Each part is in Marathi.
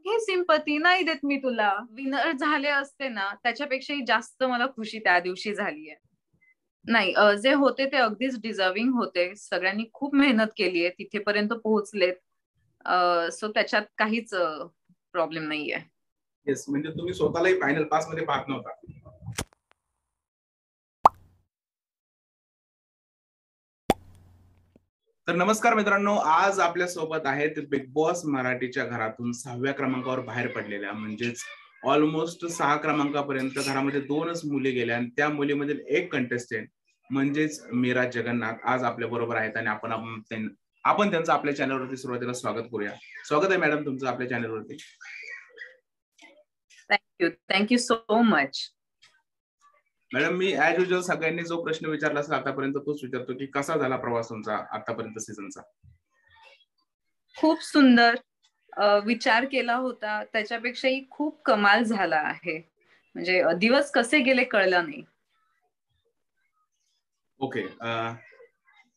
हे सिंपती नाही देत मी तुला. विनर झाले असते ना त्याच्यापेक्षाही जास्त मला खुशी त्या दिवशी झालीये. नाही, जे होते ते अगदीच डिझर्विंग होते. सगळ्यांनी खूप मेहनत केली आहे, तिथेपर्यंत पोहोचलेत. सो त्याच्यात काहीच प्रॉब्लेम नाहीये. येस, म्हणजे तुम्ही स्वतःलाही फायनल पास मध्ये पाहत नव्हता. तर नमस्कार मित्रांनो, आज आपल्या सोबत आहेत बिग बॉस मराठीच्या घरातून 6व्या क्रमांकावर बाहेर पडलेल्या, म्हणजेच ऑलमोस्ट 6 क्रमांकापर्यंत घरामध्ये 2च मुली गेल्या आणि त्या मुलीमधील एक कंटेस्टंट म्हणजेच मीरा जगन्नाथ आज आपल्या बरोबर आहेत आणि आपण त्यांचं आपल्या चॅनलवरती सुरुवातीला स्वागत करूया. स्वागत आहे मॅडम तुमचं आपल्या चॅनलवरती. Thank you so much. मॅडम, मी ऍज युजल सगळ्यांनी जो प्रश्न विचारला असेल आतापर्यंत तोच विचारतो की कसा झाला प्रवास तुमचा आतापर्यंत सीझनचा? खूप सुंदर. विचार केला होता त्याच्यापेक्षाही खूप कमाल झाला आहे. म्हणजे दिवस कसे गेले कळलं नाही. ओके.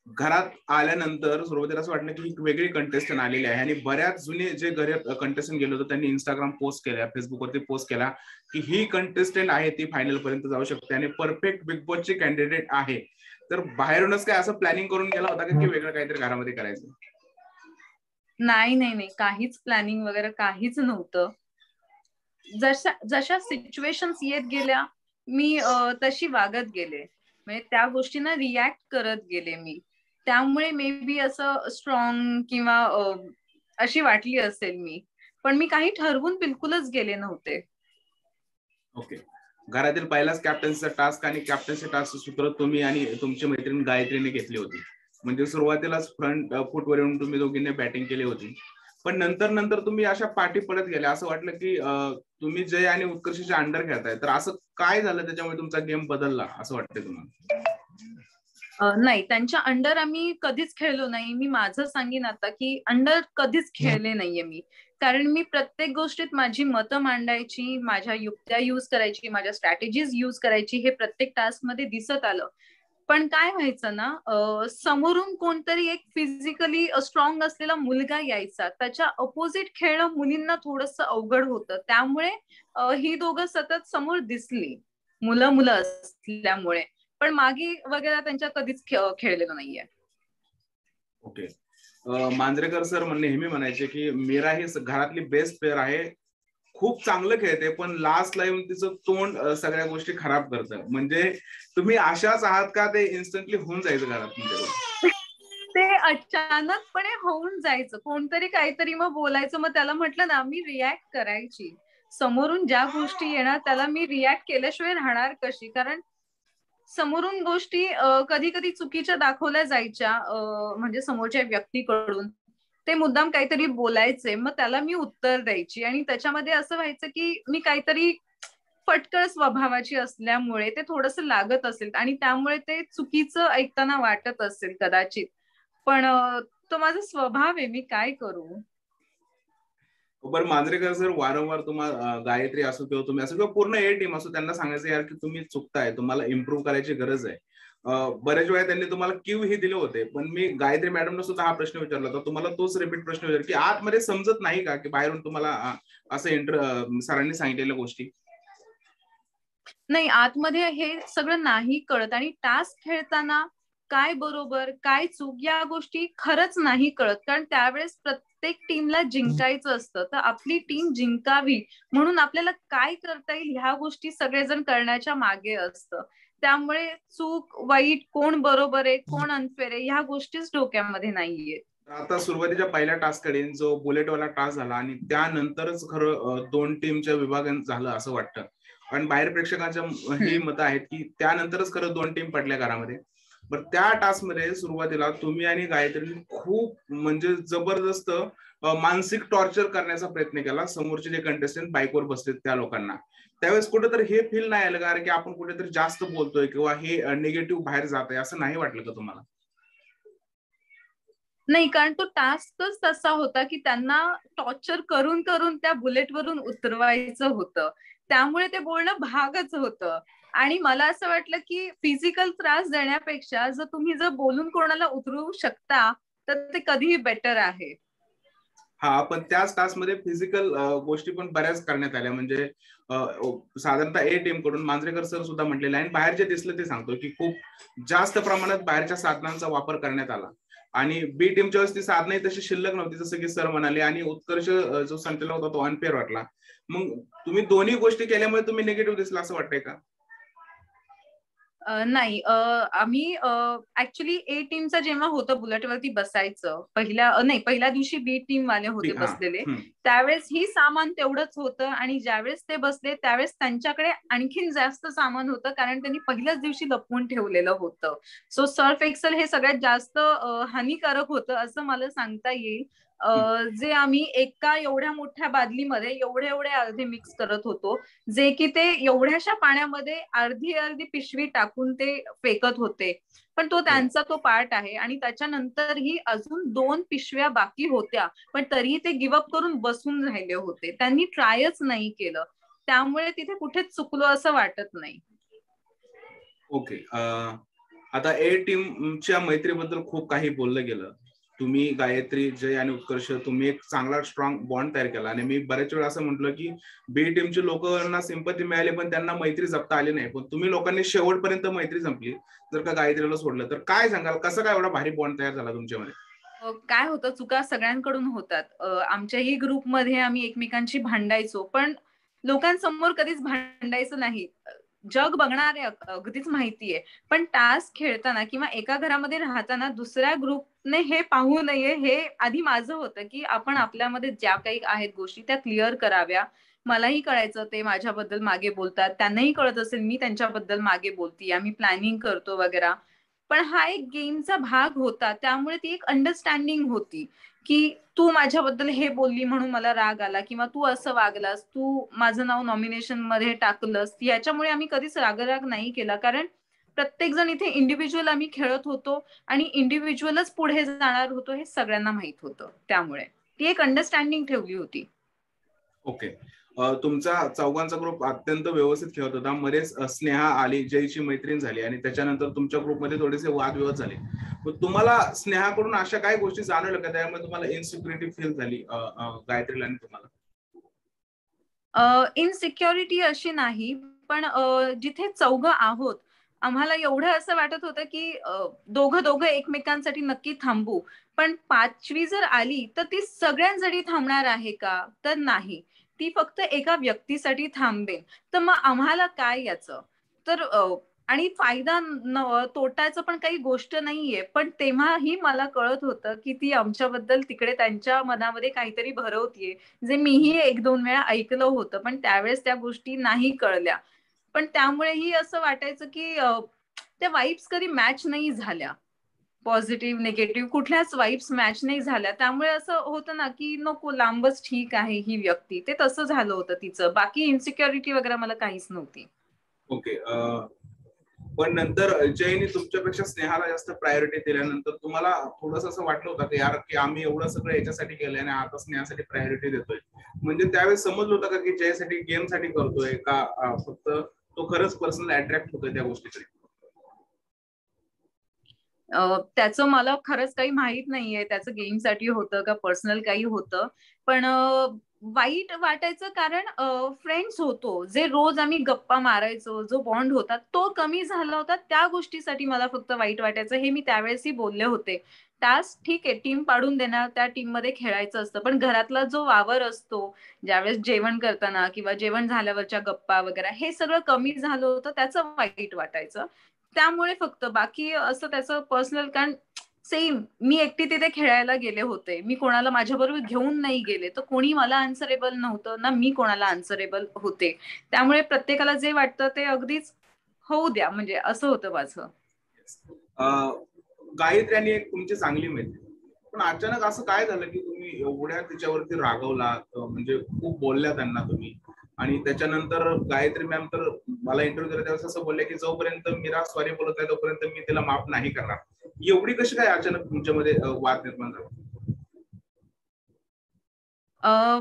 घरात आल्यानंतर सुरुवातीला असं वाटलं की एक वेगळी कंटेस्टंट आलेली आहे आणि बऱ्याच जुने जे घरात कंटेस्टंट गेले होते त्यांनी इंस्टाग्राम पोस्ट केल्या, फेसबुकवरती पोस्ट केला की ही कंटेस्टंट आहे ती फायनल पर्यंत जाऊ शकते आणि परफेक्ट बिग बॉसची कॅन्डिडेट आहे. तर बाहेरूनच काय असं प्लॅनिंग करून गेला होता का की वेगळं काहीतरी घरामध्ये करायचं? नाही, काहीच प्लॅनिंग वगैरे काहीच नव्हतं. जशा सिच्युएशन्स येत गेल्या मी तशी वागत गेले. म्हणजे त्या गोष्टींना रिॲक्ट करत गेले मी. त्यामुळे मे बी असं स्ट्रॉंग किंवा अशी वाटली असेल मी. पण मी काही ठरवून बिलकुलच गेले नव्हते. ओके. घरातील पहिलाच कॅप्टन्सीचा टास्क आणि कॅप्टन्सी टास्क सूत्र तुम्ही आणि तुमची मैत्रीण गायत्रीने घेतली होती. म्हणजे सुरुवातीलाच फ्रंट फुटवर येऊन तुम्ही दोघींनी बॅटिंग केली होती. पण नंतर तुम्ही अशा पाठी पडत गेल्या. असं वाटलं की तुम्ही जय आणि उत्कर्षच्या अंडर खेळताय. तर असं काय झालं त्याच्यामुळे तुमचा गेम बदलला असं वाटतंय तुम्हाला? नाही, त्यांच्या अंडर आम्ही कधीच खेळलो नाही. मी माझं सांगेन आता की अंडर कधीच खेळले नाहीये मी. कारण मी प्रत्येक गोष्टीत माझी मतं मांडायची, माझ्या युक्त्या युज करायची, माझ्या स्ट्रॅटेजीज युज करायची. हे प्रत्येक टास्क मध्ये दिसत आलं. पण काय व्हायचं ना, समोरून कोणतरी एक फिजिकली स्ट्रॉंग असलेला मुलगा यायचा. त्याच्या अपोजिट खेळणं मुलींना थोडंसं अवघड होतं. त्यामुळे ही दोघं सतत समोर दिसली, मुलं असल्यामुळे. पण मागे वगैरे त्यांच्या कधीच खेळलेलं नाहीये. ओके. मांजरेकर सर नेहमी म्हणायचे की मीरा ही घरातली बेस्ट प्लेअर आहे, खूप चांगलं खेळते, पण लास्ट येऊन तिचं तोंड सगळ्या गोष्टी खराब करतं. म्हणजे तुम्ही अशाच आहात का? ते इन्स्टंटली होऊन जायचं घरात? ते अचानकपणे होऊन जायचं. कोणतरी काहीतरी मग बोलायचं, मग त्याला म्हटलं ना मी रिॲक्ट करायची. समोरून ज्या गोष्टी येणार त्याला मी रिॲक्ट केल्याशिवाय राहणार कशी? कारण समोरून गोष्टी कधी कधी चुकीच्या दाखवल्या जायच्या, म्हणजे समोरच्या व्यक्तीकडून. ते मुद्दाम काहीतरी बोलायचे, मग त्याला मी उत्तर द्यायची. आणि त्याच्यामध्ये असं व्हायचं की मी काहीतरी फटकळ स्वभावाची असल्यामुळे ते थोडंसं लागत असेल आणि त्यामुळे ते चुकीचं ऐकताना वाटत असेल कदाचित. पण तो माझा स्वभाव आहे, मी काय करू? बरं, मांजरेकर सर वारंवार तुम्हाला गायत्री असो किंवा तुम्ही असो किंवा पूर्ण ए टीम असो त्यांना सांगायचं यार की तुम्ही चुकताय, तुम्हाला इम्प्रूव्ह करायची गरज आहे. बऱ्याच वेळा त्यांनी तुम्हाला क्यू ही दिले होते. पण मी गायत्री मॅडमला सुद्धा हा प्रश्न विचारला होता, तुम्हाला तोच रिपीट प्रश्न विचार की आतमध्ये समजत नाही का की बाहेरून तुम्हाला असं सरांनी सांगितलेल्या गोष्टी? नाही, आतमध्ये हे सगळं नाही कळत. आणि टास्क खेळताना काय बरोबर काय चूक या गोष्टी खरंच नाही कळत. कारण त्यावेळेस प्रत्येक टीमला जिंकायचं असतं. तर आपली टीम जिंकावी म्हणून आपल्याला काय करता येईल ह्या गोष्टी सगळेजण करण्याच्या मागे असतं. त्यामुळे चूक वाईट, कोण बरोबर आहे कोण अनफेअर आहे, ह्या गोष्टीच डोक्यामध्ये नाहीये. आता सुरुवातीच्या पहिल्या टास्ककडे जो बुलेटवाला टास्क झाला आणि त्यानंतरच खरं 2 टीमच्या विभागन झालं असं वाटतं. आणि बाहेर प्रेक्षकांच्या ही मतं आहेत की त्यानंतरच खरं 2 टीम पडल्या घरामध्ये. पण त्या टास्क मध्ये सुरुवातीला तुम्ही आणि गायत्रीने खूप म्हणजे जबरदस्त मानसिक टॉर्चर करण्याचा प्रयत्न केला समोरचे जे कंटेस्टंट बाईकवर बसलेत त्या लोकांना. त्यावेळेस कुठेतरी हे फील नाही आलं कारण की आपण कुठेतरी जास्त बोलतोय किंवा हे निगेटिव्ह बाहेर जात आहे असं नाही वाटलं का तुम्हाला? नाही, कारण तो टास्कच तसा होता की त्यांना टॉर्चर करून करून त्या बुलेटवरून उतरवायचं होतं. त्यामुळे ते बोलणं भागच होतं. आणि मला असं वाटलं की फिजिकल त्रास देण्यापेक्षा जर तुम्ही बोलून कोणाला उतरवू शकता तर ते कधीही बेटर आहे. हा, पण त्याच टास्कमध्ये फिजिकल गोष्टी पण बऱ्याच करण्यात आल्या. म्हणजे साधारणतः ए टीम कडून मांजरेकर सर सुद्धा म्हटलेले आहे, आणि बाहेर जे दिसलं ते सांगतो की खूप जास्त प्रमाणात बाहेरच्या साधनांचा वापर करण्यात आला. आणि बी टीमच्या वेळेस ती साधनही तशी शिल्लक नव्हती, जसं की सर म्हणाले. आणि उत्कर्ष जो संचलन होता तो अनफेअर वाटला. मग तुम्ही दोन्ही गोष्टी केल्यामुळे तुम्ही निगेटिव्ह दिसला असं वाटतंय का? नाही, आम्ही ऍक्च्युली ए टीमचं जेव्हा होतं बुलेटवरती बसायचं, पहिल्या दिवशी बी टीम वाले होते हा. बसलेले, त्यावेळेस ही सामान तेवढंच होतं. आणि ज्यावेळेस ते बसले त्यावेळेस त्यांच्याकडे आणखीन जास्त सामान होतं, कारण त्यांनी पहिल्याच दिवशी लपवून ठेवलेलं होतं. सो सर्फ एक्सेल हे सगळ्यात जास्त हानिकारक होतं असं मला सांगता येईल. जे आम्ही एका एवढ्या मोठ्या बादलीमध्ये एवढे एवढे अर्धे मिक्स करत होतो, जे की ते एवढ्याशा पाण्यामध्ये अर्धी अर्धी पिशवी टाकून ते फेकत होते. पण तो त्यांचा तो पार्ट आहे. आणि त्याच्यानंतरही अजून 2 पिशव्या बाकी होत्या, पण तरीही ते गिव्हअप करून बसून राहिले होते. त्यांनी ट्रायच नाही केलं. त्यामुळे तिथे कुठेच चुकलो असं वाटत नाही. ओके. आता ए टीमच्या मैत्रीबद्दल खूप काही बोललं गेलं. तुम्ही, गायत्री, जय आणि उत्कर्ष, तुम्ही एक चांगला स्ट्रॉंग बॉन्ड तयार केला. आणि मी बऱ्याच वेळा असं म्हटलं की बी टीमच्या लोकांना सिंपती मिळाली, पण त्यांना मैत्री जपता आली नाही. पण तुम्ही लोकांनी शेवटपर्यंत मैत्री जपली. जर का गायत्रीला सोडलं तर काय सांगाल, कसं काय एवढा भारी बॉन्ड तयार झाला तुमच्यामध्ये? काय होतं, चुका सगळ्यांकडून होतात. आमच्याही ग्रुपमध्ये आम्ही एकमेकांशी भांडायचो, पण लोकांसमोर कधीच भांडायचं नाही. जग बघणारे अगदीच माहितीये. पण टास्क खेळताना किंवा एका घरामध्ये राहताना दुसऱ्या ग्रुपने हे पाहू नये, हे आधी माझं होतं की आपण आपल्यामध्ये ज्या काही आहेत गोष्टी त्या क्लिअर कराव्या. मलाही कळायचं ते माझ्याबद्दल मागे बोलतात, त्यांनाही कळत असेल मी त्यांच्याबद्दल मागे बोलतीये, आम्ही प्लॅनिंग करतो वगैरे. पण हा एक गेमचा भाग होता, त्यामुळे ती एक अंडरस्टँडिंग होती की तू माझ्याबद्दल हे बोलली म्हणून मला राग आला, किंवा तू असं वागलास, तू माझं नाव नॉमिनेशन मध्ये टाकलंस. याच्यामुळे आम्ही कधीच रागराग नाही केला, कारण प्रत्येक जण इथे इंडिव्हिज्युअल आम्ही खेळत होतो आणि इंडिव्हिज्युअलच पुढे जाणार होतो हे सगळ्यांना माहित होतं. त्यामुळे ती एक अंडरस्टँडिंग ठेवली होती. ओके. तुमचा चौघांचा ग्रुप अत्यंत व्यवस्थित खेळत होता. मध्येच स्नेहा आली, जयची मैत्रीण झाली, आणि त्याच्यानंतर तुमच्या ग्रुपमध्ये थोडेसे वादविवाद झाले. तुम्हाला स्नेहाकडून अशा काही गोष्टी जाणवल्या का त्यामुळे तुम्हाला इन्सिक्युरिटी फील झाली गायत्रीला आणि तुम्हाला? इनसिक्युरिटी अशी नाही, पण जिथे चौघं आहोत आम्हाला एवढं असं वाटत होतं की दोघं दोघं एकमेकांसाठी नक्की थांबू. पण 5वी जर आली तर ती सगळ्यांसाठी थांबणार आहे का? तर नाही. ती फक्त एका व्यक्तीसाठी थांबेल. तर मग आम्हाला काय याचं? तर आणि फायदा तोटाचं पण काही गोष्ट नाहीये. पण तेव्हाही मला कळत होतं की ती आमच्याबद्दल तिकडे त्यांच्या मनामध्ये काहीतरी भरवतीये, जे मीही 1-2 वेळा ऐकलं होतं. पण त्यावेळेस त्या गोष्टी नाही कळल्या. पण त्यामुळेही असं वाटायचं की त्या वाइब्स कधी मॅच नाही झाल्या. पॉझिटिव्ह, निगेटिव्ह कुठल्याच वाइब्स मॅच नाही झाल्या. त्यामुळे असं होतं ना की नको, लांबच ठीक आहे ही व्यक्ती. ते तसं झालं होतं तिचं. बाकी इन्सिक्युरिटी वगैरे मला काहीच नव्हती. ओके. पण नंतर जयने तुमच्यापेक्षा स्नेहाला जास्त प्रायोरिटी दिल्यानंतर तुम्हाला थोडंसं असं वाटलं होतं की यार, की आम्ही एवढं सगळं याच्यासाठी केलंय आणि आता स्नेहासाठी प्रायोरिटी देतोय. म्हणजे त्यावेळेस समजलं होतं का की जयसाठी, गेमसाठी करतोय का फक्त तो खरंच पर्सनल अट्रॅक्ट होतोय त्या गोष्टीकडे? त्याचं मला खरंच काही माहित नाहीये, त्याचं गेमसाठी होतं का पर्सनल काही होतं. पण वाईट वाटायचं, कारण फ्रेंड्स होतो, जे रोज आम्ही गप्पा मारायचो, जो बॉन्ड होता तो कमी झाला होता. त्या गोष्टीसाठी मला फक्त वाईट वाटायचं. हे मी त्यावेळेसही बोलले होते. टास्क ठीक आहे, टीम पाडून देणार, त्या टीम मध्ये खेळायचं असतं, पण घरातला जो वावर असतो, ज्यावेळेस जेवण करताना किंवा जेवण झाल्यावरच्या गप्पा वगैरे, हे सगळं कमी झालं होतं, त्याचं वाईट वाटायचं. त्यामुळे फक्त, बाकी असं त्याचं पर्सनल, कारण सेम मी एकटी तिथे खेळायला गेले होते, मी कोणाला माझ्याबरोबर घेऊन नाही गेले, तर कोणी मला आन्सरेबल नव्हतं ना, मी कोणाला आन्सरेबल होते. त्यामुळे प्रत्येकाला जे वाटतं ते अगदीच होऊ द्या, म्हणजे असं होतं माझं. गायत्री आणि एक तुमची चांगली मैत्री, पण अचानक असं काय झालं की तुम्ही एवढ्या तिच्यावरती रागवला, म्हणजे खूप बोलल्या त्यांना तुम्ही. आणि त्याच्यानंतर गायत्री मॅम तर मला इंटरव्ह्यू दिला त्यावेळेस असं बोलल्या की जोपर्यंत मीरा सॉरी बोलत नाही तोपर्यंत मी तिला माफ नाही करणार. एवढी कशी काय अचानक तुमच्यामध्ये वाद निर्माण झाला?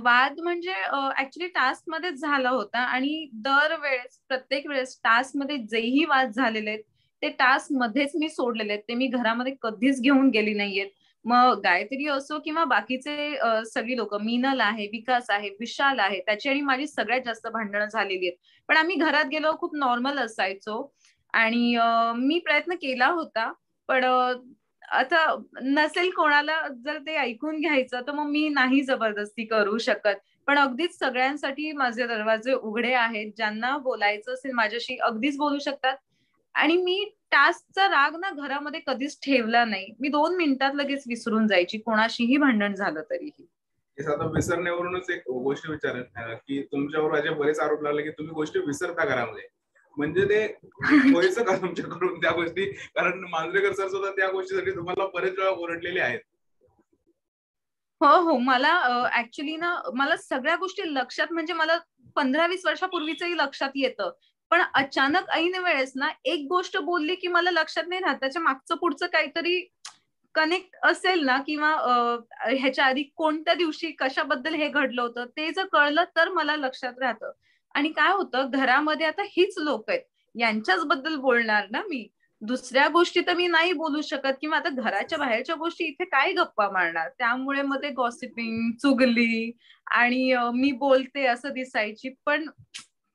वाद म्हणजे ऍक्च्युली टास्क मध्येच झाला होता. आणि दरवेळेस, प्रत्येक वेळेस टास्क मध्ये जेही वाद झालेले आहेत ते टास्क मध्येच मी सोडलेले आहेत. ते मी घरामध्ये कधीच घेऊन गेली नाहीयेत. मग गायत्री असो किंवा बाकीचे सगळी लोक, मीनल आहे, विकास आहे, विशाल आहे, त्याची आणि माझी सगळ्यात जास्त भांडणं झालेली आहेत. पण आम्ही घरात गेलो खूप नॉर्मल असायचो. आणि मी प्रयत्न केला होता, पण आता नसेल कोणाला जर ते ऐकून घ्यायचं तर मग मी नाही जबरदस्ती करू शकत. पण अगदीच सगळ्यांसाठी माझे दरवाजे उघडे आहेत. ज्यांना बोलायचं असेल माझ्याशी अगदीच बोलू शकतात. आणि मी टास्कचा राग ना घरामध्ये कधीच ठेवला नाही. मी 2 मिनिटात लगेच विसरून जायची, कोणाशीही भांडण झालं तरीही. आता विसरण्यावरूनच एक गोष्ट विचारेन की तुमच्यावर असे बरेच आरोप लागले की तुम्ही गोष्टी विसरता घरामध्ये. म्हणजे ते व्हायचं का तुमच्याकडून त्या गोष्टी? कारण मांजरेकर सर सुद्धा त्या गोष्टीसाठी तुम्हाला बरेच वेळा ओरडलेले आहेत. हो हो, मला ऍक्च्युली ना मला सगळ्या गोष्टी लक्षात, म्हणजे मला 15-20 वर्षापूर्वीचंही लक्षात येतं. पण अचानक ऐन वेळेस ना एक गोष्ट बोलली की मला लक्षात नाही राहत, त्याच्या मागचं पुढचं काहीतरी कनेक्ट असेल ना, किंवा ह्याच्या आधी कोणत्या दिवशी कशाबद्दल हे घडलं होतं ते जर कळलं तर मला लक्षात राहतं. आणि काय होतं, घरामध्ये आता हीच लोक आहेत, यांच्याच बद्दल बोलणार ना मी. दुसऱ्या गोष्टी तर मी नाही बोलू शकत, किंवा आता घराच्या बाहेरच्या गोष्टी इथे काय गप्पा मारणार. त्यामुळे मग ते गॉसिपिंग, चुगली आणि मी बोलते असं दिसायची. पण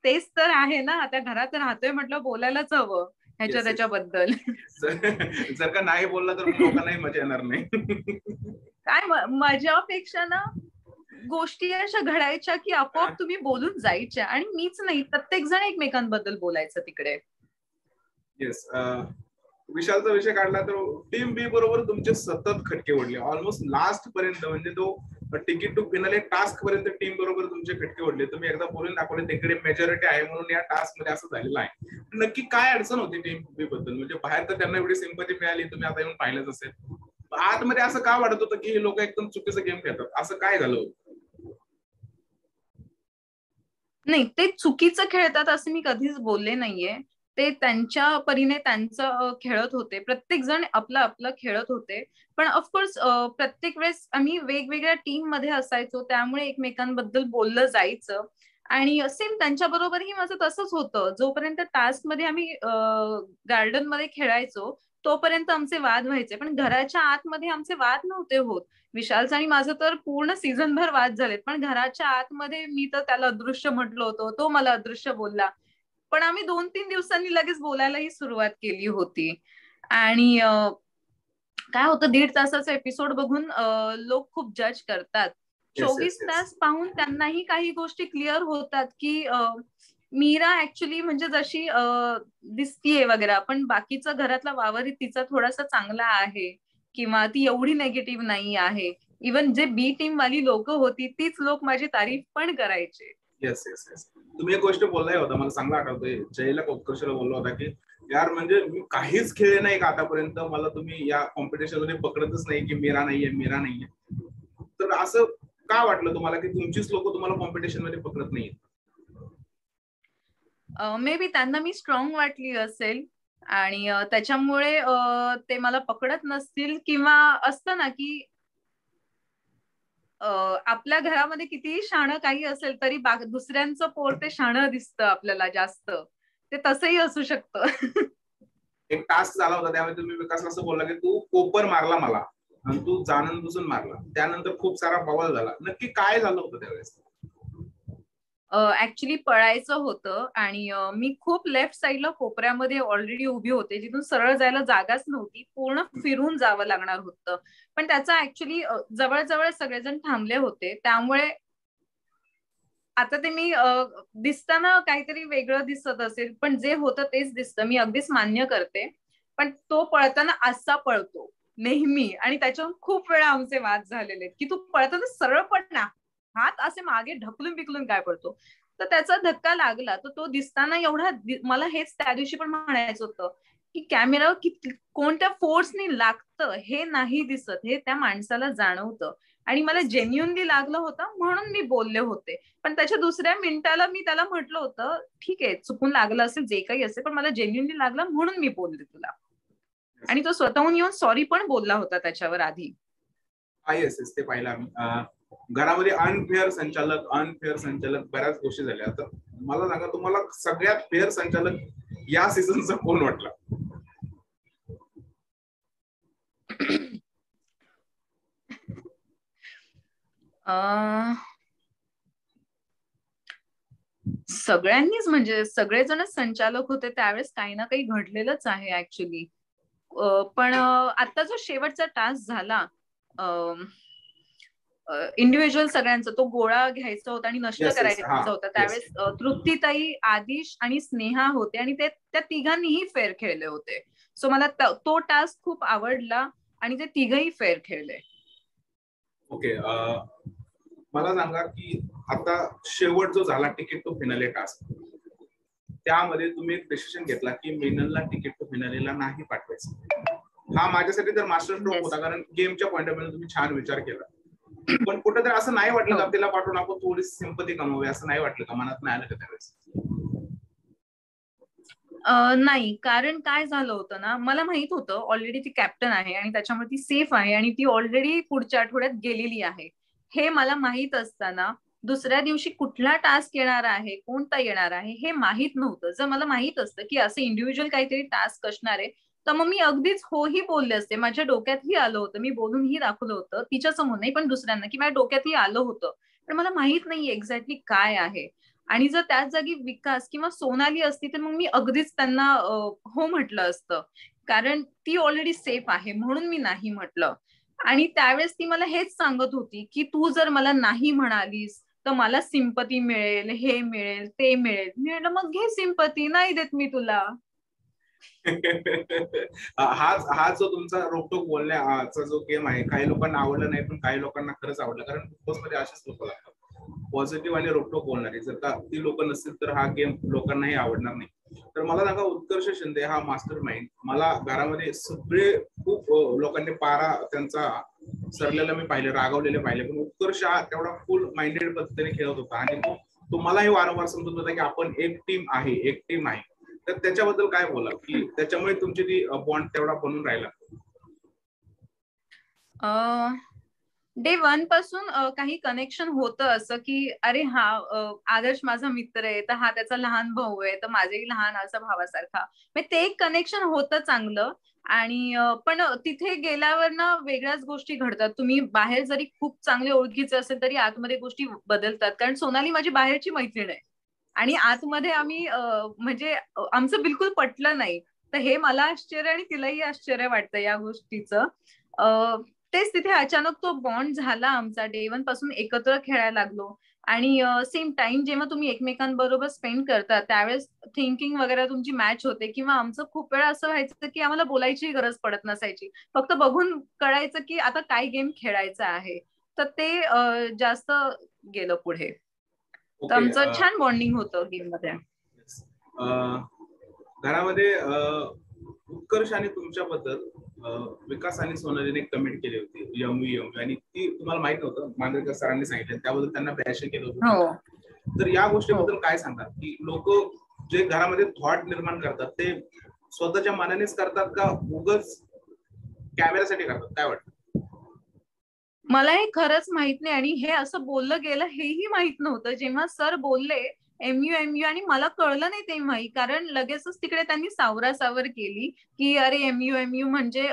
तेच तर आहे ना, आता घरात राहतोय म्हटलं बोलायलाच हवं ह्याच्या त्याच्याबद्दल. जर का नाही बोलला तर लोकांनाही मजा येणार नाही. काय मजापेक्षा ना गोष्टी अशा घडायच्या की आपोआप तुम्ही बोलून जायच्या. आणि मीच नाही, प्रत्येक जण एकमेकांबद्दल बोलायचं तिकडे. येस. विशालचा विषय काढला तर टीम बी बरोबर तुमचे सतत खटके उडले ऑलमोस्ट लास्ट पर्यंत. म्हणजे तो तिकीट टू फिनाले टास्क पर्यंत टीम बरोबर तुमचे खटके उडले. तुम्ही एकदा बोलून दाखवले तिकडे मेजॉरिटी आहे म्हणून या टास्क मध्ये असं झालेलं आहे. नक्की काय अडचण होती टीम बी बद्दल? म्हणजे बाहेर तर त्यांना एवढी सिंपती मिळाली, तुम्ही आता येऊन पाहिलंच असेल. आतमध्ये असं का वाटत होतं की हे लोक एकदम चुकीचं गेम खेळतात? असं काय झालं? नाही, ते चुकीचं खेळतात असं मी कधीच बोलले नाहीये. ते त्यांच्या परीने त्यांचं खेळत होते. प्रत्येक जण आपलं आपलं खेळत होते. पण ऑफकोर्स प्रत्येक वेळेस आम्ही वेगवेगळ्या टीम मध्ये असायचो, त्यामुळे एकमेकांबद्दल बोललं जायचं. आणि सेम त्यांच्या बरोबरही माझं तसंच होतं. जोपर्यंत टास्क मध्ये आम्ही गार्डन मध्ये खेळायचो तोपर्यंत आमचे वाद व्हायचे, पण घराच्या आतमध्ये आमचे वाद नव्हते होत. विशालचं आणि माझं तर पूर्ण सीझनभर वाद झालेत. पण घराच्या आतमध्ये मी तर त्याला अदृश्य म्हटलं होतं, तो मला अदृश्य बोलला. पण आम्ही 2-3 दिवसांनी लगेच बोलायलाही सुरुवात केली होती. आणि काय होतं, 1.5 तासाचा एपिसोड बघून लोक खूप जज करतात. 24 तास पाहून त्यांनाही काही गोष्टी क्लिअर होतात की मीरा ऍक्च्युली म्हणजे जशी दिसतीये वगैरे, पण बाकीचा घरातला वावर तिचा थोडासा चांगला आहे, किंवा ती एवढी निगेटिव्ह नाही आहे. इवन जे बी टीम वाली लोक होती तीच लोक माझी तारीफ पण करायचे. Yes yes yes. तुम्ही एक गोष्ट बोललाय होता, मला चांगला आठवतोय. जयला उत्कर्षला बोलला होता की यार म्हणजे मी काहीच खेळले नाही का आतापर्यंत, मला तुम्ही या कॉम्पिटिशन मध्ये पकडतच नाही की मीरा नाहीये मीरा नाहीये. तर असं का वाटलं तुम्हाला की तुमचीच लोक तुम्हाला कॉम्पिटिशन मध्ये पकडत नाहीये? मे बी त्यांना मी स्ट्रॉंग वाटली असेल आणि त्याच्यामुळे ते मला पकडत नसतील. किंवा असतं ना की आपल्या घरामध्ये कितीही शाणं काही असेल तरी दुसऱ्यांचं पोर ते शाणं दिसतं आपल्याला जास्त. ते तसंही असू शकतं. एक टास्क झाला होता त्यामध्ये तुम्ही विकासला असं बोलला की तू कोपर मारला मला आणि तू जाणून बुजून मारला. त्यानंतर खूप सारा बवाल झाला. नक्की काय झालं होतं त्यावेळेस? ऍक्च्युली पळायचं होतं आणि मी खूप लेफ्ट साईडला कोपऱ्यामध्ये ऑलरेडी उभी होते, जिथून सरळ जायला जागाच नव्हती, पूर्ण फिरून जावं लागणार होतं. पण त्याचा ऍक्च्युली जवळजवळ सगळेजण थांबले होते. त्यामुळे आता ते मी दिसताना काहीतरी वेगळं दिसत असेल, पण जे होतं तेच दिसतं, मी अगदीच मान्य करते. पण तो पळताना असा पळतो नेहमी, आणि त्याच्याहून खूप वेळा आमचे वाद झालेले की तू पळताना सरळ पळ ना, हात असे मागे ढकलून बिकलून काय पडतो. तर त्याचा धक्का लागला. तर तो दिसताना एवढा मला हेच त्या दिवशी पण म्हणायचं होतं की कॅमेरा कोणत्या फोर्सनी लागतं हे नाही दिसत, हे त्या माणसाला जाणवतं. आणि मला जेन्युनली लागलं होतं म्हणून मी बोलले होते. पण त्याच्या दुसऱ्या मिनिटाला मी त्याला म्हटलं होतं, ठीक आहे चुकून लागलं असेल जे काही असेल, पण मला जेन्युनली लागलं म्हणून मी बोलले तुला. आणि तो स्वतःहून येऊन सॉरी पण बोलला होता त्याच्यावर आधी. येस येस, ते पाहिलं आम्ही. घरामध्ये अनफेअर संचालक बऱ्याच गोष्टी झाल्या. तर मला सांगा, तुम्हाला सगळ्यात फेअर संचालक या सीझनचा कोण वाटला? सगळ्यांनीच, म्हणजे सगळेजणच संचालक होते त्यावेळेस, काही ना काही घडलेलंच आहे ऍक्च्युली. पण आता जो शेवटचा टास्क झाला, इंडिव्हिज्युअल सगळ्यांचा तो गोळा घ्यायचा होता आणि नष्ट करायचा होता, त्यावेळेस तृप्तीताई, आदिश आणि स्नेहा होते आणि ते त्या तिघांनीही फेअर खेळले होते. सो मला तो टास्क खूप आवडला आणि ते तिघही फेअर खेळले. ओके, मला सांगा की आता शेवट जो झाला तिकीट टू फिनाले टास्क, त्यामध्ये तुम्ही एक डिसिजन घेतला की मेनलला तिकीट टू फिनालेला नाही पाठवायचं. हा माझ्यासाठी तर मास्टर स्ट्रोक होता, कारण गेमच्या पॉईंट ऑफ व्ह्यू तुम्ही छान विचार केला. पण कुठेतरी असं नाही वाटलं का तिला पाठवून आपण थोडी सिंपती कमवूया, असं नाही वाटलं का, मनात नाही आलं का त्यावेळेस? नाही, कारण काय झालं होतं ना, मला माहित होतं ऑलरेडी ती कॅप्टन आहे आणि त्याच्यामुळे ती सेफ आहे आणि ती ऑलरेडी पुढच्या आठवड्यात गेलेली आहे. हे मला माहित असताना दुसऱ्या दिवशी कुठला टास्क येणार आहे, कोणता येणार आहे हे माहित नव्हतं. जर मला माहित असतं की असं इंडिव्हिज्युअल काहीतरी टास्क असणार आहे, तर मग मी अगदीच होही बोलले असते. माझ्या डोक्यातही आलं होतं, मी बोलूनही दाखवलं होतं, तिच्या समोर नाही पण दुसऱ्यांना, की माझ्या डोक्यातही आलं होतं, पण मला माहित नाही एक्झॅक्टली काय आहे. आणि जर त्याच जागी विकास किंवा सोनाली असती तर मग मी अगदीच त्यांना हो म्हटलं असतं, कारण ती ऑलरेडी सेफ आहे म्हणून मी नाही म्हटलं. आणि त्यावेळेस ती मला हेच सांगत होती की तू जर मला नाही म्हणालीस तर मला सिंपती मिळेल, हे मिळेल, ते मिळेल. मी म्हटलं मग घे सिंपती, नाही देत मी तुला. हा जो तुमचा रोकटोक बोलण्याचा जो गेम आहे, काही लोकांना आवडला नाही पण काही लोकांना खरंच आवडलं, कारण बिग बॉस मध्ये असेच लोक लागतात पॉझिटिव्ह आणि रोकटोक बोलणारे. जर का ती लोक नसतील तर हा गेम लोकांनाही आवडणार नाही. तर मला सांगा, उत्कर्ष शिंदे हा मास्टर माइंड, मला घरामध्ये सगळे खूप लोकांनी पारा त्यांचा सरलेला मी पाहिले, रागावलेले पाहिले, पण उत्कर्ष हा तेवढा फुल माइंडेड पद्धतीने खेळत होता आणि तो तुम्हालाही वारंवार समजत होता की आपण एक टीम आहे, एक टीम आहे. तर त्याच्याबद्दल काय बोला की त्याच्यामुळे तुमची ती बॉन्ड तेवढा बनून राहिला? डे 1 पासून काही कनेक्शन होतं असं की अरे हा आदर्श माझा मित्र आहे, तर हा त्याचा लहान भाऊ आहे, तर माझेही लहान असं भावासारखा, ते एक कनेक्शन होतं चांगलं. आणि पण तिथे गेल्यावर ना वेगळ्याच गोष्टी घडतात. तुम्ही बाहेर जरी खूप चांगले ओळखीचे असेल तरी आतमध्ये गोष्टी बदलतात, कारण सोनाली माझी बाहेरची मैत्रीण आहे आणि आतमध्ये आम्ही म्हणजे आमचं बिलकुल पटलं नाही. तर हे मला आश्चर्य आणि तिलाही आश्चर्य वाटतं या गोष्टीचं. तेच तिथे अचानक तो बॉन्ड झाला आमचा. डे 1 पासून एकत्र खेळायला लागलो आणि सेम टाइम जेव्हा तुम्ही एकमेकांबरोबर स्पेंड करता त्यावेळेस थिंकिंग वगैरे तुमची मॅच होते, किंवा आमचं खूप वेळा असं व्हायचं की आम्हाला बोलायची गरज पडत नसायची, फक्त बघून कळायचं की आता काय गेम खेळायचा आहे. तर ते जास्त गेलं पुढे. तर आमचं छान बॉन्डिंग होतं गेम मध्ये. घरामध्ये उत्कर्ष आणि तुमच्याबद्दल विकास आणि सोनालीने कमेंट केली होती, यमू, आणि ती तुम्हाला माहित नव्हतं, मांजरेकर सरांनी सांगितलं, त्याबद्दल त्यांना बॅश केलं होतं. तर या गोष्टीबद्दल काय सांगतात की लोक जे घरामध्ये थॉट निर्माण करतात ते स्वतःच्या मनानेच करतात का उगाच कॅमेऱ्यासाठी करतात, काय वाटतं? मला हे खरंच माहित नाही आणि हे असं बोललं गेलं हेही माहित नव्हतं. जेव्हा सर बोलले एमयू आणि मला कळलं नाही तेव्हाही, कारण लगेचच तिकडे त्यांनी सावरासावर केली की अरे एमयू म्हणजे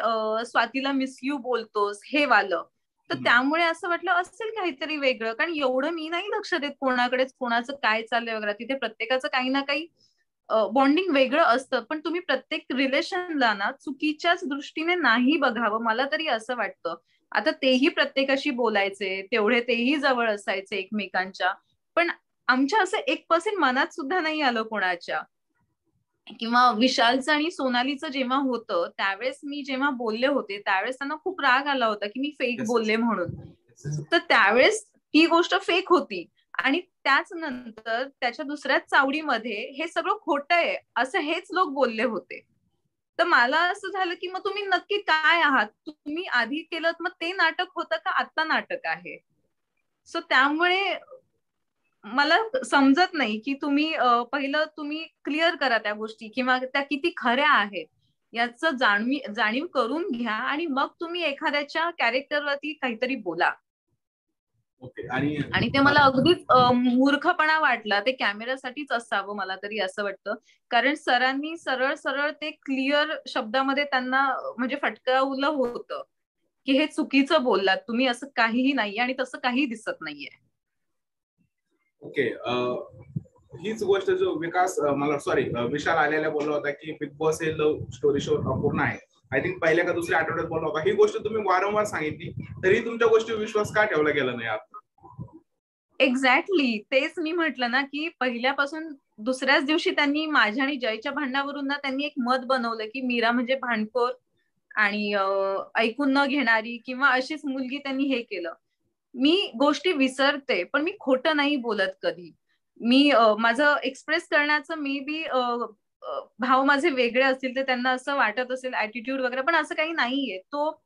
स्वातीला मिस यू बोलतोस हे वालं. तर त्यामुळे असं वाटलं असेल काहीतरी वेगळं, कारण एवढं मी नाही लक्ष देत कोणाकडेच कोणाचं काय चाललंय वगैरे. तिथे प्रत्येकाचं काही ना काही बॉन्डिंग वेगळं असतं, पण तुम्ही प्रत्येक रिलेशनला ना चुकीच्याच दृष्टीने नाही बघावं, मला तरी असं वाटतं. आता तेही प्रत्येकाशी बोलायचे, तेवढे तेही जवळ असायचे एकमेकांच्या, पण आमच्या असं 1% मनात सुद्धा नाही आलं कोणाच्या. किंवा विशालचं आणि सोनालीचं जेव्हा होतं त्यावेळेस मी जेव्हा बोलले होते त्यावेळेस त्यांना खूप राग आला होता की मी फेक बोलले म्हणून. तर त्यावेळेस ती गोष्ट फेक होती आणि त्याच नंतर त्याच्या दुसऱ्याच चावडीमध्ये हे सगळं खोटं आहे असं हेच लोक बोलले होते. तर मला असं झालं की मग तुम्ही नक्की काय आहात, तुम्ही आधी केलं मग ते नाटक होतं का आता नाटक आहे. सो त्यामुळे मला समजत नाही की तुम्ही पहिलं तुम्ही क्लिअर करा त्या गोष्टी, किंवा त्या किती खऱ्या आहेत याचं जाणीव करून घ्या आणि मग तुम्ही एखाद्याच्या कॅरेक्टरवरती काहीतरी बोला. आणि ते मला अगदीच मूर्खपणा वाटला. ते कॅमेऱ्यासाठीच असावं मला तरी असं वाटतं, कारण सरांनी सरळ सरळ ते क्लिअर शब्दामध्ये त्यांना म्हणजे फटकावलं होतं की हे चुकीचं बोललात तुम्ही, असं काहीही नाहीये आणि तसं काही दिसत नाहीये. ओके, हीच गोष्ट जो विशाल आलेला बोलला होता की बिग बॉस हे लव्ह स्टोरी शो अपूर्ण आहे. आय थिंक पहिल्या का दुसऱ्या आठवड्यात बोलला होता. ही गोष्ट तुम्ही वारंवार सांगितली, तरी तुमच्या गोष्टीवर विश्वास का ठेवला गेला नाही आता? एक्झॅक्टली तेच मी म्हटलं ना, की पहिल्यापासून दुसऱ्याच दिवशी त्यांनी माझ्या आणि जयच्या भांडणावरून ना त्यांनी एक मत बनवलं की मीरा म्हणजे भांडखोर आणि ऐकून न घेणारी किंवा अशीच मुलगी त्यांनी हे केलं. मी गोष्टी विसरते पण मी खोटं नाही बोलत कधी. मी माझं एक्सप्रेस करण्याचं मे बी भाव माझे वेगळे असतील तर त्यांना असं वाटत असेल ऍटिट्यूड वगैरे, पण असं काही नाहीये. तो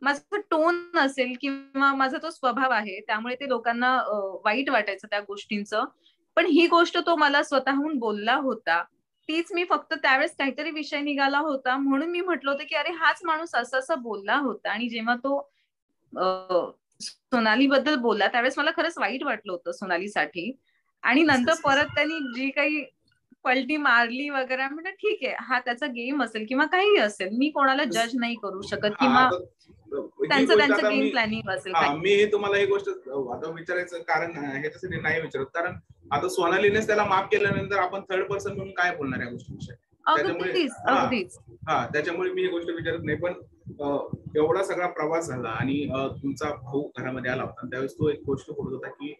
माझा टोन असेल किंवा माझा तो स्वभाव आहे, त्यामुळे ते लोकांना वाईट वाटायचं त्या गोष्टींचं. पण ही गोष्ट तो मला स्वतःहून बोलला होता. तीच मी फक्त त्यावेळेस काहीतरी विषय निघाला होता म्हणून मी म्हटलं होतं की अरे हाच माणूस असं असं बोलला होता. आणि जेव्हा तो सोनाली बद्दल बोलला त्यावेळेस मला खरंच वाईट वाटलं होतं सोनालीसाठी. आणि नंतर परत त्यांनी जी काही पलटी मारली वगैरे, म्हणजे ठीक आहे हा त्याचा गेम असेल किंवा काही असेल, मी कोणाला जज नाही करू शकत किंवा ही गोष्ट त्यांचं आता गेम प्लॅनिंग असेल. मी हे तुम्हाला ही गोष्ट आता विचारायचं कारण ह्याच्यासाठी नाही विचारत, कारण आता सोनालीनेच त्याला माफ केल्यानंतर आपण थर्ड पर्सन म्हणून काय बोलणार या गोष्टीविषयी? त्याच्यामुळे मी ही गोष्ट विचारत नाही. पण एवढा सगळा प्रवास झाला आणि तुमचा भाऊ घरामध्ये आला होता त्यावेळेस तो एक गोष्ट बोलत होता की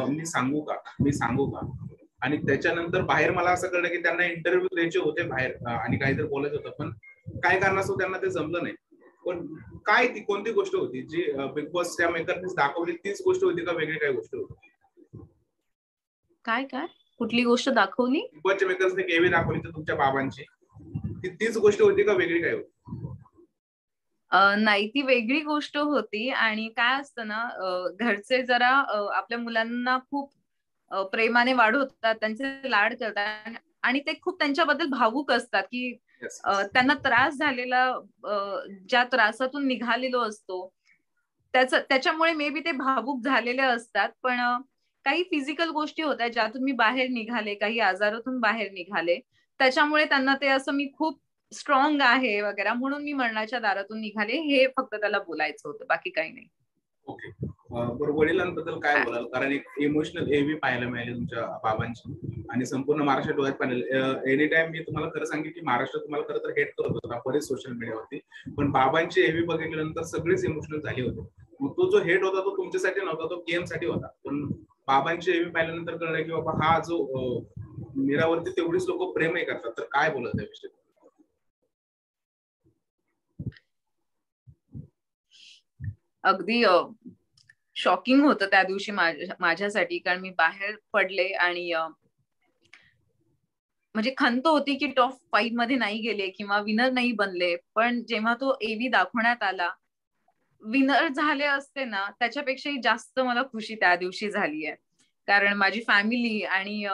मी सांगू का, आणि त्याच्यानंतर बाहेर मला असं कळलं की त्यांना इंटरव्ह्यू द्यायचे होते बाहेर आणि काहीतरी बोलायचं होतं, पण काय कारणास्तव त्यांना ते जमलं नाही. पण काय ती कोणती गोष्ट होती जी बिग बॉसच्या मेकरने दाखवली? तीच गोष्ट होती का वेगळी काही गोष्ट होती? काय कुठली गोष्ट दाखवली? बिग बॉसच्या मेकर्सने केवी दाखवली तर तुमच्या बाबांची, तीच गोष्ट होती का वेगळी काय होती? नाही, ती वेगळी गोष्ट होती. आणि काय असतं ना, घरचे जरा आपल्या मुलांना खूप प्रेमाने वाढवतात, त्यांचे लाड करतात आणि ते खूप त्यांच्याबद्दल भावुक असतात की त्यांना त्रास झालेला, ज्या त्रासातून निघालेलो असतो त्याच्यामुळे मे बी ते भावुक झालेले असतात. पण काही फिजिकल गोष्टी होत्या ज्यातून मी बाहेर निघाले, काही आजारातून बाहेर निघाले, त्याच्यामुळे त्यांना ते असं मी खूप स्ट्रॉंग आहे वगैरे म्हणून मी मरणाच्या दारातून निघाले, हे फक्त त्याला बोलायचं होतं, बाकी काही नाही. ओके, बरं, वडिलांबद्दल काय बोलाल? कारण एक इमोशनल एव्ही पाहायला मिळाली तुमच्या बाबांची आणि संपूर्ण महाराष्ट्र डोळ्यात पाहिलं. एनी टाइम मी तुम्हाला खरं सांगेन की महाराष्ट्र तुम्हाला खरं तर हेट करत होता बरेच सोशल मीडियावरती, पण बाबांची एव्ही बघितल्यानंतर सगळेच इमोशनल झाले होते. मग तो जो हेट होता तो तुमच्यासाठी नव्हता, तो गेम साठी होता. पण बाबांची एव्ही पाहिल्यानंतर कळलं की बाबा हा जो मीरावरती तेवढीच लोक प्रेमही करतात, तर काय बोलत त्याविषयी? अगदी शॉकिंग होतं त्या दिवशी माझ्यासाठी, कारण मी बाहेर पडले आणि म्हणजे खंत होती की टॉप 5 मध्ये नाही गेले किंवा विनर नाही बनले. पण जेव्हा तो एव्ही दाखवण्यात आला, विनर झाले असते ना त्याच्यापेक्षाही जास्त मला खुशी त्या दिवशी झाली आहे. कारण माझी फॅमिली आणि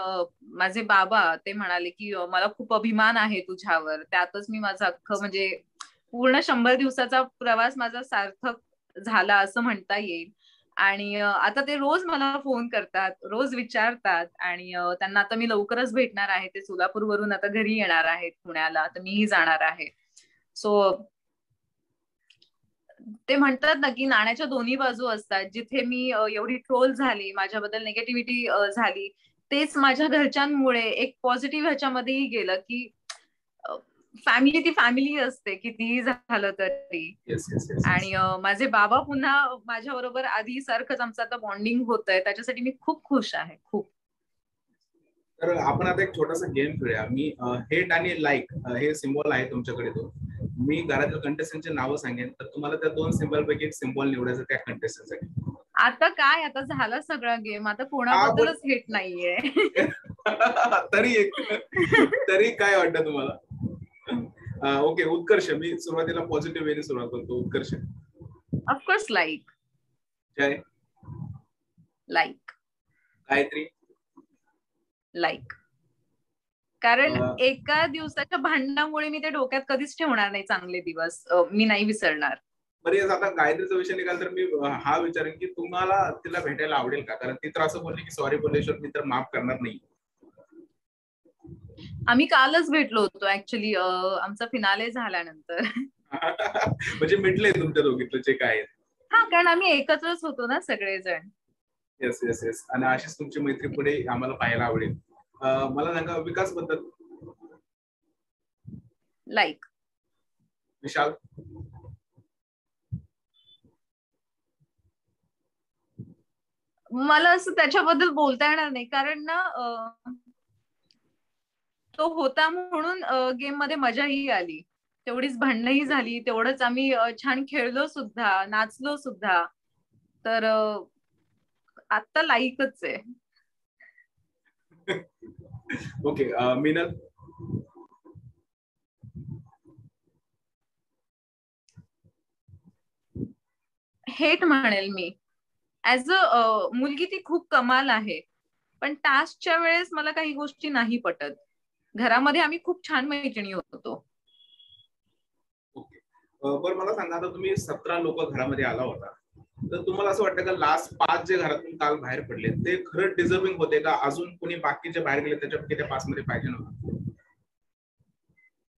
माझे बाबा ते म्हणाले की मला खूप अभिमान आहे तुझ्यावर. त्यातच मी माझं अख्खं म्हणजे पूर्ण 100 दिवसाचा प्रवास माझा सार्थक झाला असं म्हणता येईल. आणि आता ते रोज मला फोन करतात, रोज विचारतात आणि त्यांना आता मी लवकरच भेटणार आहे. ते सोलापूरवरून आता घरी येणार आहेत पुण्याला, तर मीही जाणार आहे. सो ते म्हणतात ना की नाण्याच्या दोन्ही बाजू असतात. जिथे मी एवढी ट्रोल झाली, माझ्याबद्दल निगेटिव्हिटी झाली, तेच माझ्या घरच्यांमुळे एक पॉझिटिव्ह ह्याच्यामध्येही गेलं की फॅमिली ती फॅमिली असते कितीही झालं तरी. आणि माझे बाबा पुन्हा माझ्या बरोबर आधी सारखंच आमचं आता बॉन्डिंग होतंय, त्याच्यासाठी मी खूप खुश आहे, खूप. तर आपण आता एक छोटासा गेम खेळूया. मी हेट आणि लाईक हे सिम्बॉल आहे तुमच्याकडे, तो मी घरातील कंटेस्टंटचे नावं सांगेन, तर तुम्हाला त्या दोन सिम्बॉल पैकी एक सिम्बॉल निवडायचं त्या कंटेस्टंटसाठी. आता काय, आता झाला सगळा गेम, आता कोणाबद्दलच हेट नाहीये. तरी काय वाटतं तुम्हाला? ओके, उत्कर्ष. मी सुरुवातीला पॉझिटिव्ह वेने सुरुवात करतो. Utkarsh. Of course like. Jay. Like. Gayatri. Like. कारण एका दिवसाच्या भांडणामुळे मी ते डोक्यात कधीच ठेवणार नाही. चांगले दिवस मी नाही विसरणार. बरं, आता गायत्रीचा विषय निघाला तर मी हा विचारेन की तुम्हाला तिला भेटायला आवडेल का? कारण ती तर असं बोलली की सॉरी बोलल्याशिवाय मी तर माफ करणार नाही. आम्ही कालच भेटलो होतो ऍक्च्युली, आमचा फिनाले झाल्यानंतर. म्हणजे मिटलंय तुमच्या दोघीतलं जे काय आहे. हा, कारण आम्ही एकत्रच होतो ना सगळेजण. Yes yes yes. आणि अशीच तुमची मैत्री पुढे आम्हाला पाहायला आवडेल. मला सांगा विकास बद्दल. लाईक विशाल. मला असं त्याच्याबद्दल बोलता येणार नाही, कारण ना तो होता म्हणून गेम मध्ये मजाही आली, तेवढीच भांडणंही झाली, तेवढंच आम्ही छान खेळलो सुद्धा, नाचलो सुद्धा. तर आता लाईकच आहे. ओके. मिनल. हेट म्हणेल मी. ऍज अ मुलगी ती खूप कमाल आहे, पण टास्कच्या वेळेस मला काही गोष्टी नाही पटत. घरामध्ये आम्ही खूप छान मैत्रिणी होतो. ओके. बरं मला सांगा, आता तुम्ही 17 लोक घरामध्ये आला होता, तर तुम्हाला असं वाटतं का लास्ट 5 जे घरातून काल बाहेर पडले ते खरंच डिझर्विंग होते का? अजून कोणी बाकीचे बाहेर गेले त्याच्यापैकी त्या 5 मध्ये पाहिजे नव्हतं?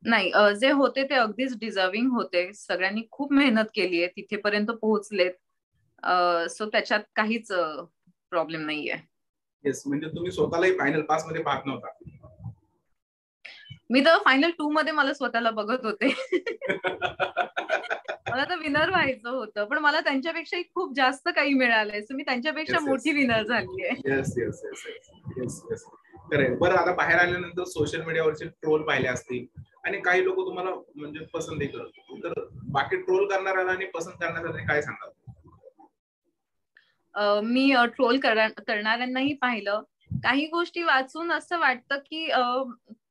नाही, जे होते ते अगदीच डिझर्विंग होते. सगळ्यांनी खूप मेहनत केली आहे, तिथेपर्यंत पोहोचलेत. सो त्याच्यात काहीच प्रॉब्लेम नाहीये. येस, म्हणजे तुम्ही स्वतःलाही फायनल 5 मध्ये पाहत नव्हता. मी तर फायनल 2 मध्ये मला स्वतःला बघत होते. मला तर विनर व्हायचं होतं, पण मला त्यांच्यापेक्षाही खूप जास्त काही मिळालंय, सो मी त्यांच्यापेक्षा मोठी विनर झालीये. Yes yes yes yes yes. Correct. बरं, आता बाहेर आल्यानंतर सोशल मीडियावरचे ट्रोल पाहिले असतील आणि काही लोक तुम्हाला म्हणजे पसंतही करत, तर बाकी ट्रोल करणाऱ्याला आणि पसंत करण्यासाठी काय सांगाल? मी ट्रोल करणाऱ्यांनाही पाहिलं. काही गोष्टी वाचून असं वाटतं की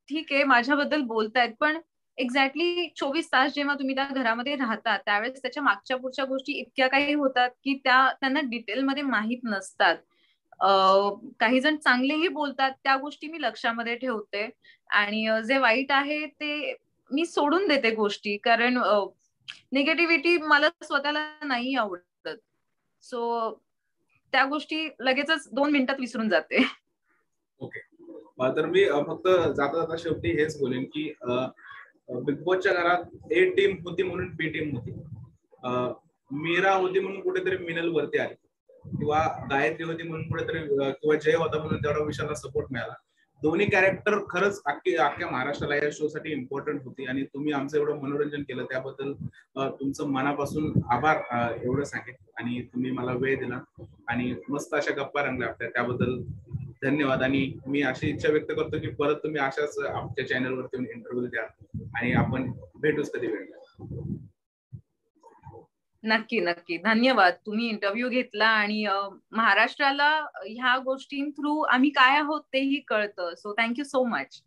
ठीक आहे, माझ्याबद्दल बोलतायत, पण एक्झॅक्टली 24 तास जेव्हा तुम्ही त्या घरामध्ये राहता त्यावेळेस त्याच्या मागच्या पुढच्या गोष्टी इतक्या काही होतात की त्यांना डिटेलमध्ये माहीत नसतात. काही जण चांगलेही बोलतात, त्या गोष्टी मी लक्षामध्ये ठेवते, आणि जे वाईट आहे ते मी सोडून देते गोष्टी, कारण निगेटिव्हिटी मला स्वतःला नाही आवडत. सो त्या गोष्टी लगेचच 2 मिनिटात विसरून जाते. ओके. तर मी फक्त जाता जाता शेवटी हेच बोलेन की बिग बॉसच्या घरात ए टीम होती म्हणून बी टीम होती. मीरा होती म्हणून कुठेतरी मिनल वरती आली, किंवा गायत्री होती म्हणून कुठेतरी किंवा जय होता म्हणून तेवढा विशालला सपोर्ट मिळाला. दोन्ही कॅरेक्टर खरंच अख्ख्या महाराष्ट्राला या शो साठी इम्पॉर्टंट होती, आणि तुम्ही आमचं एवढं मनोरंजन केलं त्याबद्दल तुमचं मनापासून आभार एवढं सांगेन. आणि तुम्ही मला वेळ दिला आणि मस्त अशा गप्पा रंगल्या आपल्या, त्याबद्दल धन्यवाद. आणि मी अशी इच्छा व्यक्त करतो की परत तुम्ही अशाच आमच्या चॅनलवरती इंटरव्ह्यू द्या आणि आपण भेटूच कधी वेळ. नक्की नक्की, धन्यवाद. तुम्ही इंटरव्ह्यू घेतला आणि महाराष्ट्राला ह्या गोष्टी थ्रू आम्ही काय आहोत तेही कळतं. So thank you so much.